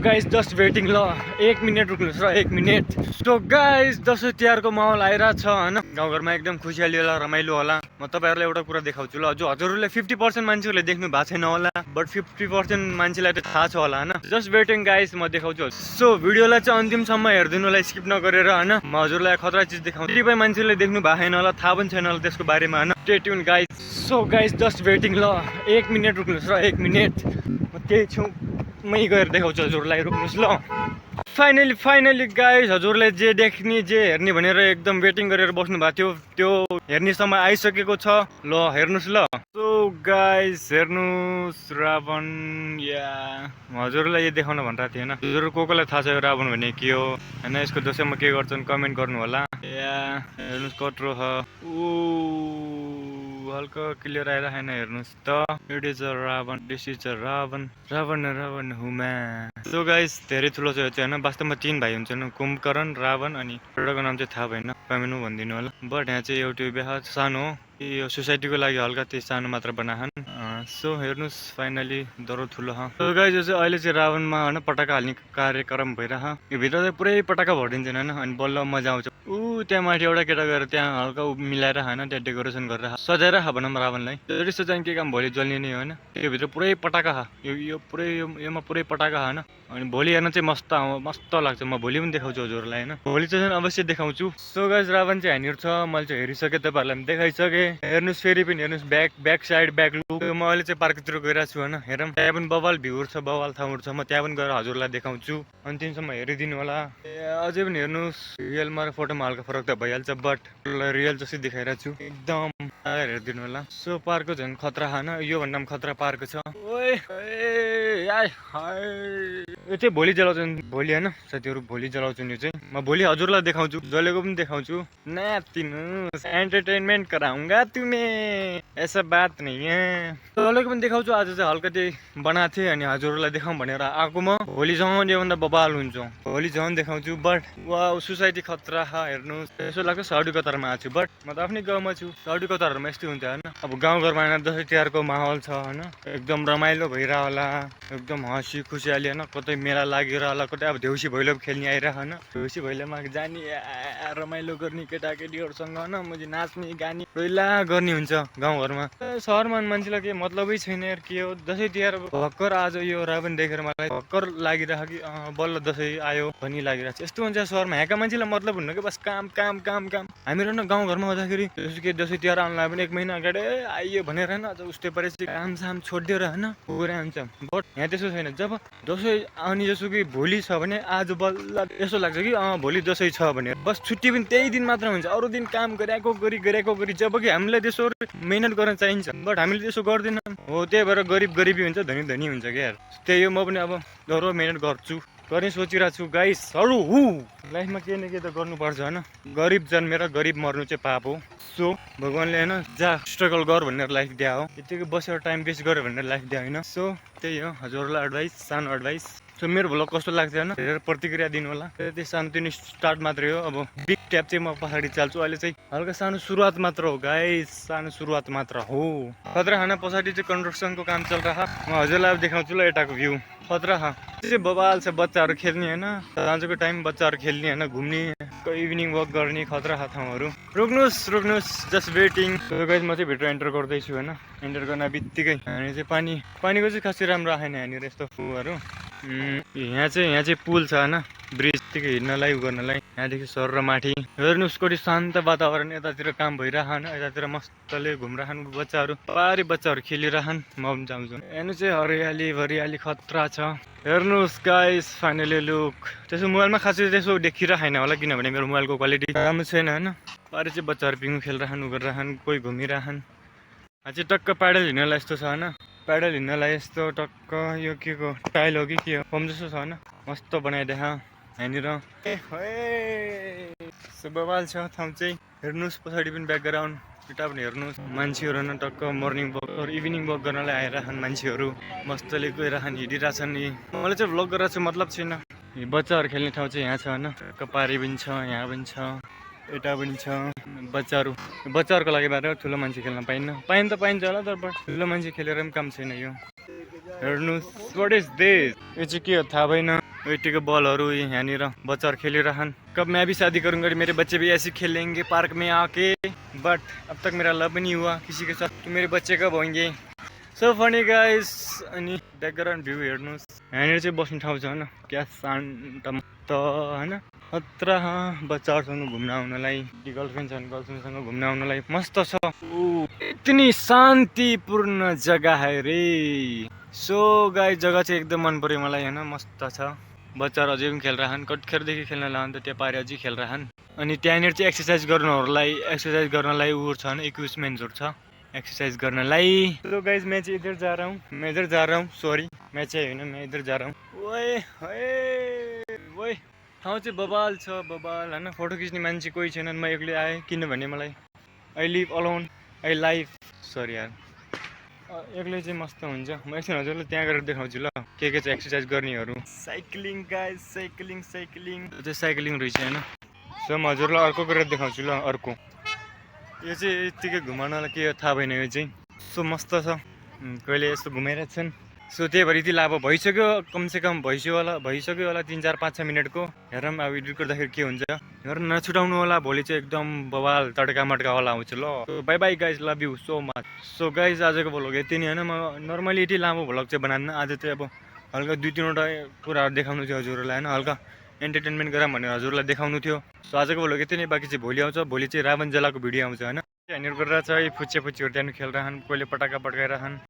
Guys just waiting ल 1 minute रुक्नुहोस् र 1 minute. So guys Dashain तिहारको माहौल आइरहेको छ हैन, गाउँघरमा एकदम खुसियाली होला, रमाइलो होला। म तपाईहरुलाई एउटा कुरा देखाउँछु ल, जो हजुरहरूले 50% मान्छेहरूले देख्नु भएको छैन होला, बट 50% मान्छेलाई त थाहा छ होला हैन। जस्ट वेटिङ गाइस, म देखाउँछु। सो भिडियोलाई चाहिँ अन्तिमसम्म हेर्दिनु होला, स्किप नगरेर हैन। म हजुरलाई खतरा चीज देखाउँछु, कतिपय मान्छेले देख्नु भएको छैन होला, थाहा पनि छैन होला त्यसको बारेमा हैन। Stay tune guys. So guys just waiting ल 1 मिनेट रुक्नुहोस् र 1 मिनेट। म त्यही छु, मै गएर देखाउँछु हजुरलाई, रुक्नुहोस् ल। फाइनली गाइस, हजुरले जे देख्ने जे हेर्ने भनेर एकदम वेटिङ गरेर बस्नु भएको थियो, त्यो हेर्ने समय आइसकेको छ। ल हेर्नुहोस् ल। सो गाइस हेर्नुहोस्, रावण। या हजुरलाई यो देखाउन भनिरहेको थिएँ हैन। हजुर कोलाई थाहा छ यो रावण भने के हो हैन, यसको दशैंमा के गर्छन् कमेन्ट गर्नु होला। या हेर्नुहोस् कत्रो छ। हल्का क्लियर आइरहेन, हेर्नुहोस् त। It is a Ravana, this is a Ravana, Ravana हुमा। सो गाइस धेरै ठुलो छ यो चाहिँ हैन। वास्तवमा 3 भाइ हुन्छन्, कुम्भकर्ण, रावण अनि एउटाको नाम चाहिँ थाहा भएन, कमेन्टमा भनिदिनु होला। बट यहाँ चाहिँ एउटा बिहा सानो हो, यो सोसाइटीको लागि हल्का त्यो सानो मात्र बनाहन। सो हेर्नुहोस् फाइनली दरो ठुलो ह। सो गाइस यो चाहिँ अहिले चाहिँ रावणमा हैन पटाका हाल्ने कार्यक्रम भइरह। यो भित्र चाहिँ पुरै पटाका भरिदिन्छन् हैन, अनि बल्ल मजा आउँछ। त्यहाँ माथि एउटा केटा गएर त्यहाँ हल्का मिलाएर हैन, त्यहाँ डेकोरेसन गरेर सजाएर भनौँ रावणलाई। त्यसरी सजाइन के काम, भोलि जल्ने नै हो हैन। यो भित्र पुरै पटाका छ, यो पुरै योमा पुरै पटाका हैन। अनि भोलि हेर्न चाहिँ मस्त लाग्छ। म भोलि पनि देखाउँछु हजुरलाई हैन, भोलि चाहिँ अवश्य देखाउँछु। सो गाइस रावण चाहिँ हानिर छ, मैले चाहिँ हेरिसकेँ, तपाईहरुलाई पनि देखाइसकेँ। हेर्नुहोस् फेरि पनि हेर्नुहोस्, ब्याक साइड ब्याक लुक। म अहिले चाहिँ पार्कतिर गइरहेको छु हैन, हेरौँ त्यहाँ पनि बवाल भ्यूहरु छ, बवाल ठाउँहरु छ। म त्यहाँ पनि गएर हजुरलाई देखाउँछु, अन्तिमसम्म हेरिदिनु होला। अझै पनि हेर्नुहोस्, रियलमा र फोटोमा हल्का फरक त भइहाल्छ, बट रियल जस्तै देखाइरहेको छु एकदम, हेरिदिनु होला। सो पार्कको झन् खतरा हैन, यो भन्दा पनि खतरा पार्क छ। यो चाहिँ भोलि जलाउँछन्, भोलि हैन साथीहरु, भोलि जलाउँछन् यो चाहिँ। म भोलि हजुरलाई देखाउँछु, जलेको पनि देखाउँछु। नाच्दिनुस्, एन्टरटेनमेन्ट कराउँगा तुम्हें, ऐसा बात नहीं है। जलेको पनि देखाउँछु। आज चाहिँ हल्का त्यही बनाएको थिएँ, अनि हजुरलाई देखाउँ भनेर आएको म। भोलि झन् योभन्दा बबाल हुन्छ, भोलि झन् देखाउँछु। बट वाउ, सोसाइटी खतरा छ, हेर्नुहोस्। यसो लाग्छ साउडी कतारमा आएको छु, बट म त आफ्नै गाउँमा छु। साउडी कतारमा यस्तै हुन्छ हैन। अब गाउँघरमा दसैँ तिहारको माहौल छ हैन, एकदम रमाइलो भइरह होला, एकदम हँसी खुसियाली हैन। कतै मेला लागिरह होला, कतै अब देउसी भैलो खेल्ने आइरह हैन। देउसी भैलोमा जाने रमाइलो गर्ने केटाकेटीहरुसँग हैन, मजी नाच्ने गानी रैला गर्ने हुन्छ गाउँघरमा। शहरमा मान्छेलाई के मतलबै छैन यार, के हो दसैँ तिहार। भक्कर आज यो रावण देखेर मलाई भक्कर लागिरह कि बल्ल दसैँ आयो भनी लागिरहेछ। यस्तो हुन्छ शहरमा, यहाँका मान्छेलाई मतलब हुन्न कि बस काम काम काम काम। हामीहरु न गाउँघरमा हुँदाखेरि दसैँ तिहार आउनलाई पनि 1 महिना अगाडि आइयो भनेर हैन, उस्तै परेपछि काम साम छोडिदिएर हैन गइरह हुन्छ। बट यहाँ त्यसो छैन। जब दसैँ आउने जसुकै भोलि छ भने आज बल्ल यसो लाग्छ कि भोलि दसैँ छ भने, बस छुट्टी पनि त्यही दिन मात्र हुन्छ, अरू दिन काम गरेको गरी। जब कि हामीलाई त्यसो मेहनत गर्न चाहिन्छ, बट हामीले त्यसो गर्दैनौँ। हो त्यही भएर गरिबी हुन्छ, धनी हुन्छ क्या यार। त्यही हो, म पनि अब दरो मेहनत गर्छु, गर्ने सोचिरहेको छु गाइसहरु। लाइफमा केही न केही त गर्नुपर्छ हैन, गरिब जन्मेर गरिब मर्नु चाहिँ पाप हो। सो भगवानले हैन जा स्ट्रगल गर भनेर लाइफ दिया हो, यतिकै बसेर टाइम वेस्ट गर्यो भनेर लाइफ दिया होइन। सो त्यही हो हजुरलाई एडभाइस, सानो एडभाइस। सो मेरो भ्लग कस्तो लाग्छ हैन, हेरेर प्रतिक्रिया दिनु होला। त्यही सानो तिनो स्टार्ट मात्रै हो, अब बिग ट्याप चाहिँ म पछाडि चाल्छु। अहिले चाहिँ हल्का सानो सुरुवात मात्र हो गाइस, सानो सुरुवात मात्र हो। खतरा खाना पछाडि चाहिँ कन्स्ट्रक्सनको काम चलिरहेको, म हजुरलाई देखाउँछु ल यताको भ्यू। खतरा छ, चाहिँ बबाल छ, बच्चाहरू खेल्ने हैन, साँझको टाइम बच्चाहरू खेल्ने हैन, घुम्ने, इभिनिङ वक गर्ने खतरा ठाउँहरू। रुक्नुहोस्, जस्ट वेटिङ। गाइस म चाहिँ भित्र एन्टर गर्दैछु हैन, एन्टर गर्न बित्तिकै हामी चाहिँ पानीको चाहिँ खासै राम्रो आएन यहाँनिर, यस्तो फुहरू। यहाँ चाहिँ पुल छ हैन, ब्रिजदेखि हिँड्नलाई गर्नलाई। यहाँदेखि सर र माथि हेर्नुहोस् कति शान्त वातावरण। यतातिर काम भइरहन, यतातिर मस्तले घुमिरहन बच्चाहरू, पारी बच्चाहरू खेलिरहन। म पनि जान्छु। हेर्नु चाहिँ हरियाली खतरा छ। हेर्नुहोस् गाइस फाइनली लुक। त्यसो मोबाइलमा खासै त्यसो देखिरहेन होला, किनभने मेरो मोबाइलको क्वालिटी राम्रो छैन हैन। पारी चाहिँ बच्चाहरू पिङु खेलिरहन, गरिरहन, कोही घुमिरहन। चाहिँ टक्क प्याडल हिँड्नलाई यस्तो छ हैन, प्याडल हिँड्नलाई यस्तो टक्क। यो के को टाइल हो कि के हो, कम जस्तो छ हैन, मस्त बनाइदेखा यहाँनिर। बवाल छ ठाउँ चाहिँ। हेर्नुहोस् पछाडि पनि ब्याकग्राउन्ड, यता पनि हेर्नुहोस्। मान्छेहरू न टक्क मर्निङ वक र इभिनिङ वक गर्नलाई आइरहन् मान्छेहरू, मस्तले गइरहन्, हिँडिरहेछन्। मलाई चाहिँ भ्लग गरेर चाहिँ मतलब छैन। बच्चाहरू खेल्ने ठाउँ चाहिँ यहाँ छ हैन, कपारी पनि छ, यहाँ पनि छ, यता पनि छ। बच्चाहरूको लागि बाहिर, ठुलो मान्छे खेल्न पाइन्न त पाइन्छ होला, तर ठुलो मान्छे खेलेर पनि काम छैन यो। हेर्नुहोस् व्हाट इज दिस, यो चाहिँ के हो थाहा भएन। वेटीको बलहरू यहाँनिर बच्चाहरू खेलिरहन्। कब मैं भी शादी करूंगा मेरे बच्चे भी ऐसे खेलेंगे पार्क में आके, बट अब तक मेरा लव नहीं हुआ किसी के साथ, तो मेरे बच्चे कब होंगे। So funny guys. अनि ब्याकग्राउन्ड भ्यू हेर्नुहोस्, यहाँनिर चाहिँ बस्ने ठाउँ छ होइन, क्या शान्त त होइन। अत्र बच्चाहरूसँग घुम्न आउनलाई, गर्लफ्रेन्ड छ भने गर्लफ्रेन्डसँग घुम्न आउनलाई मस्त छ। इतनी शान्तिपूर्ण जग्गा है रे। सो गाइस जग्गा चाहिँ एकदम मन पर्यो मलाई होइन, मस्त छ। बच्चाहरू अझै पनि खेलिरहन्, कतिखेरदेखि खेल्न लान्छ त्यहाँ पारि अझै खेलिरहन्। अनि त्यहाँनिर चाहिँ एक्सर्साइज गर्नलाई ऊ छ होइन, इक्विपमेन्ट्सहरू छ एक्सरसाइज गर्नलाई। तो गाइस मैं इधर जा रहा हूँ, सॉरी मैं होइन, मैं इधर जा रहा हूँ। ओए ठाउँ चाहिँ बबाल छ, बबाल होइन। फोटो खिच्ने मान्छे कोही छैनन्, म एक्लै आएँ किनभने मलाई I live alone, I life sorry यार, एक्लै चाहिँ मस्त हुन्छ। म एकछिन हजुरलाई त्यहाँ गएर देखाउँछु ल के छ एक्सर्साइज गर्नेहरू। साइक्लिङ गाइस, साइक्लिङ त्यो चाहिँ साइक्लिङ रहेछ होइन। सो म हजुरलाई अर्को गरेर देखाउँछु ल। अर्को यो चाहिँ यत्तिकै घुमाउनलाई के हो थाहा भएन, यो चाहिँ सो मस्त छ। कहिले यस्तो घुमाइरहेको छन्। सो त्यही भएर यति लाभो भइसक्यो, कमसेकम भइसक्यो होला 3, 4, 5, 6 मिनटको। हेरौँ अब एडिट गर्दाखेरि के हुन्छ। हेर नछुटाउनु होला, भोलि चाहिँ एकदम बवाल तड्का मड्कावाला आउँछ ल। By by guys, love you so much. So guys आजको भ्लग यति नै होइन। म नर्मली यति लामो भ्लग चाहिँ बनान्न, आज चाहिँ अब हल्का 2-3वटा कुराहरू देखाउनु थियो हजुरहरूलाई होइन, हल्का एन्टरटेनमेन्ट गरौँ भनेर हजुरलाई देखाउनु थियो। सो आजको भ्लग यति नै, बाँकी चाहिँ भोलि आउँछ। भोलि चाहिँ रावण जलाको भिडियो आउँछ होइन। यहाँनिर गरेर चाहिँ फुच्चे फुच्चीहरू त्यहाँनिर खेलिरहन्, कोहीले पटाका पड्काइरहन्।